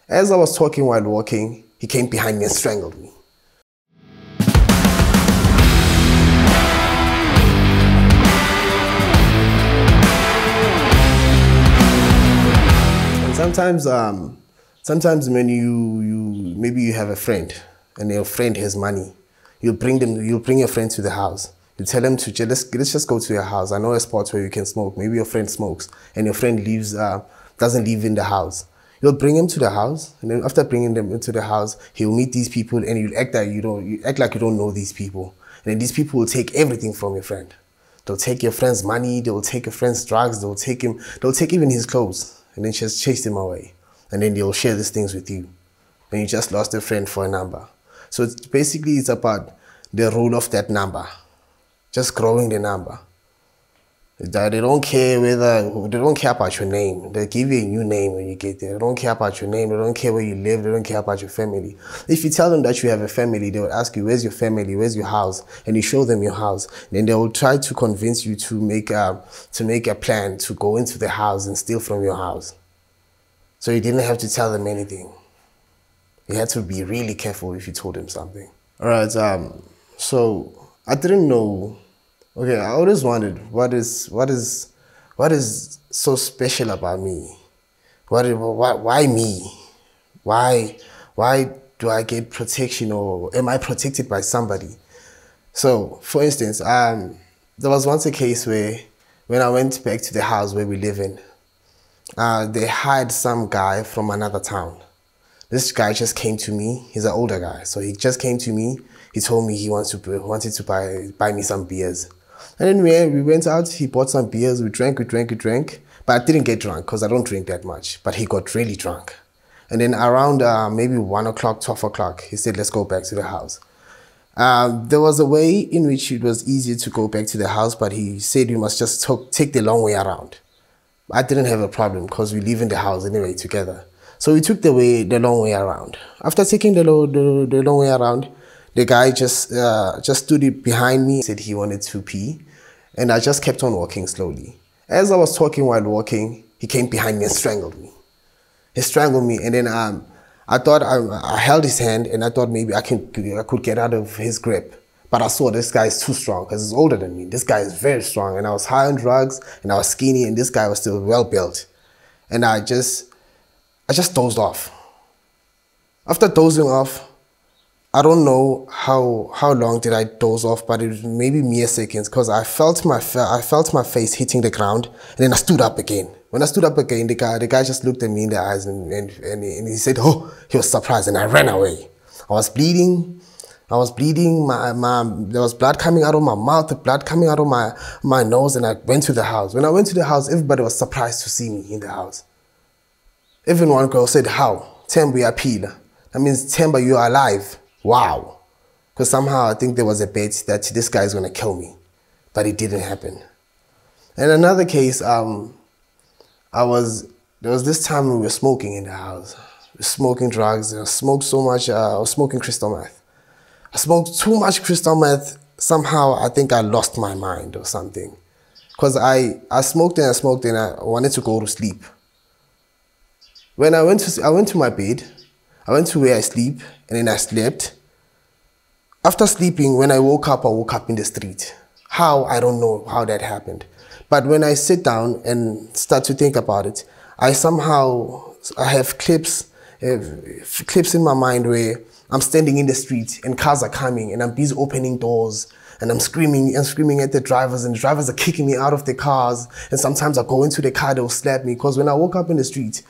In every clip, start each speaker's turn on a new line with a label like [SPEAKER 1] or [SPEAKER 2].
[SPEAKER 1] As I was talking while walking, he came behind me and strangled me. And sometimes when maybe you have a friend and your friend has money, you'll bring your friend to the house. You tell them to let's just go to your house. I know a spot where you can smoke. Maybe your friend smokes and your friend doesn't live in the house. You'll bring him to the house, and then after bringing them into the house, he'll meet these people, and you act like you don't know these people. And then these people will take everything from your friend. They'll take your friend's money. They'll take your friend's drugs. They'll take even his clothes, and then just chase him away. And then they'll share these things with you. And you just lost a friend for a number. So it's about the rule of that number, just growing the number. They don't care about your name. They give you a new name when you get there. They don't care about your name. They don't care where you live. They don't care about your family. If you tell them that you have a family, they will ask you, where's your family? Where's your house? And you show them your house. Then they will try to convince you to make a plan to go into the house and steal from your house. So you didn't have to tell them anything. You had to be really careful if you told them something. All right. So I didn't know. Okay, I always wondered what is so special about me? Why me? Why do I get protection, or am I protected by somebody? So, for instance, there was once a case where when I went back to the house where we live in, they hired some guy from another town. This guy just came to me. He's an older guy, so he just came to me. He told me he wanted to buy me some beers. And then we went out, he bought some beers, we drank. But I didn't get drunk because I don't drink that much. But he got really drunk. And then around maybe 1 o'clock, 12 o'clock, he said, let's go back to the house. There was a way in which it was easier to go back to the house, but he said you must just take the long way around. I didn't have a problem because we live in the house anyway together. So we took the long way around. After taking the long way around, the guy just stood behind me, said he wanted to pee, and I just kept on walking slowly. As I was talking while walking, he came behind me and strangled me. He strangled me, and then I thought I held his hand, and I thought maybe I could get out of his grip. But I saw this guy is too strong because he's older than me. This guy is very strong, and I was high on drugs, and I was skinny, and this guy was still well built. And I just dozed off. After dozing off, I don't know how long did I doze off, but it was maybe mere seconds because I felt my face hitting the ground, and then I stood up again. When I stood up again, the guy just looked at me in the eyes and he said, oh, he was surprised, and I ran away. I was bleeding. There was blood coming out of my mouth, blood coming out of my nose, and I went to the house. When I went to the house, everybody was surprised to see me in the house. Even one girl said, how? Themba, you're pila. That means, Themba, you are alive. Wow. Because somehow I think there was a bet that this guy is going to kill me. But it didn't happen. And another case, there was this time we were smoking in the house. We were smoking drugs. I smoked so much, I was smoking crystal meth. I smoked too much crystal meth. Somehow I think I lost my mind or something. Because I smoked and I wanted to go to sleep. When I went to my bed, I went to where I sleep, and then I slept. After sleeping, when I woke up in the street. How? I don't know how that happened. But when I sit down and start to think about it, I have clips in my mind where I'm standing in the street and cars are coming and I'm busy opening doors and I'm screaming at the drivers, and the drivers are kicking me out of the cars, and sometimes I go into the car, they'll slap me. Because when I woke up in the street,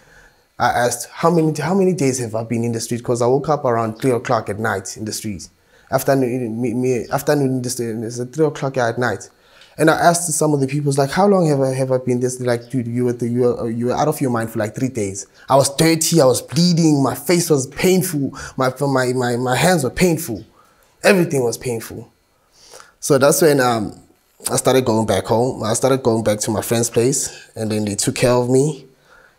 [SPEAKER 1] I asked, how many days have I been in the street? Because I woke up around 3 o'clock at night in the street. Afternoon in the street, it's at 3 o'clock at night. And I asked some of the people, like, how long have I been this? They're like, dude, you were out of your mind for like 3 days. I was dirty, I was bleeding, my face was painful, my hands were painful. Everything was painful. So that's when I started going back home. I started going back to my friend's place, and then they took care of me.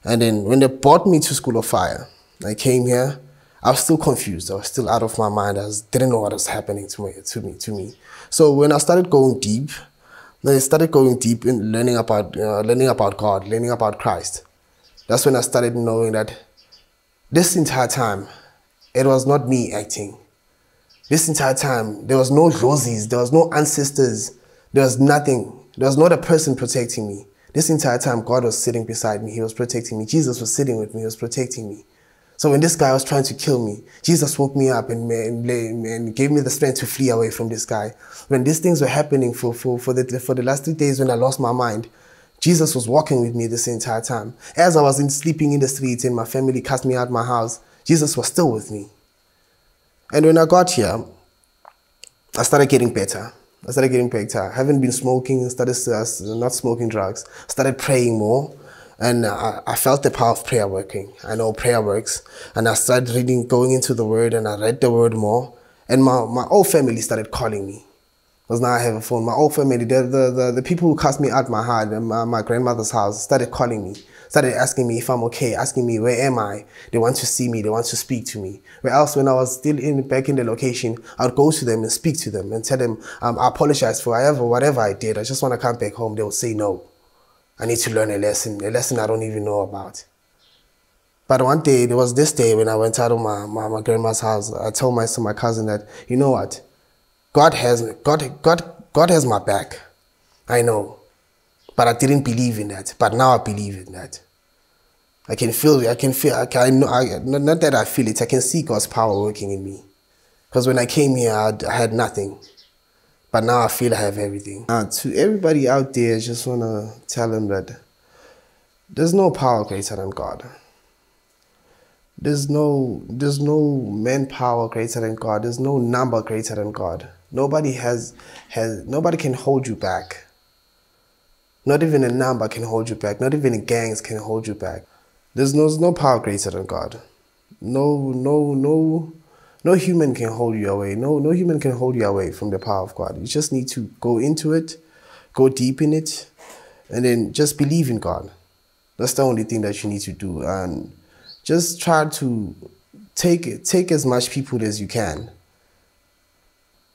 [SPEAKER 1] And then when they brought me to School of Fire, I came here, I was still confused. I was still out of my mind. Didn't know what was happening to me. So when I started going deep, in learning about God, learning about Christ. That's when I started knowing that This entire time, it was not me acting. This entire time, there was no roses, there was no ancestors, there was nothing. There was not a person protecting me. This entire time, God was sitting beside me. He was protecting me. Jesus was sitting with me. He was protecting me. So when this guy was trying to kill me, Jesus woke me up and gave me the strength to flee away from this guy. When these things were happening for the last 3 days when I lost my mind, Jesus was walking with me this entire time. As I was sleeping in the streets and my family cast me out of my house, Jesus was still with me. And when I got here, I started getting better. I haven't been smoking, started not smoking drugs, started praying more. And I felt the power of prayer working. I know prayer works. And I started reading, going into the word, and I read the word more. And my whole family started calling me. Because now I have a phone. My whole family, the people who cast me out my heart, my grandmother's house, started calling me. Started asking me if I'm okay, asking me where am I. They want to see me, they want to speak to me. Where else, when I was still back in the location, I would go to them and speak to them and tell them, I apologize for whatever I did. I just want to come back home. They would say no. I need to learn a lesson I don't even know about. But one day, there was this day when I went out of my grandma's house. I told my cousin that, you know what? God has my back. I know. But I didn't believe in that. But now I believe in that. I know, not that I feel it, I can see God's power working in me. Because when I came here, I had nothing. But now I feel I have everything. To everybody out there, I just want to tell them that there's no power greater than God. There's no manpower greater than God. There's no number greater than God. Nobody can hold you back. Not even a number can hold you back. Not even gangs can hold you back. There's no power greater than God. No human can hold you away. No human can hold you away from the power of God. You just need to go into it, go deep in it, and then just believe in God. That's the only thing that you need to do. And just try to take as much people as you can.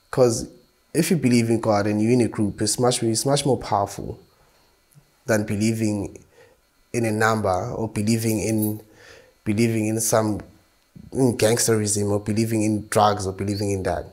[SPEAKER 1] Because if you believe in God and you're in a group, it's much more powerful than believing in a number or believing in some gangsterism or believing in drugs or believing in that.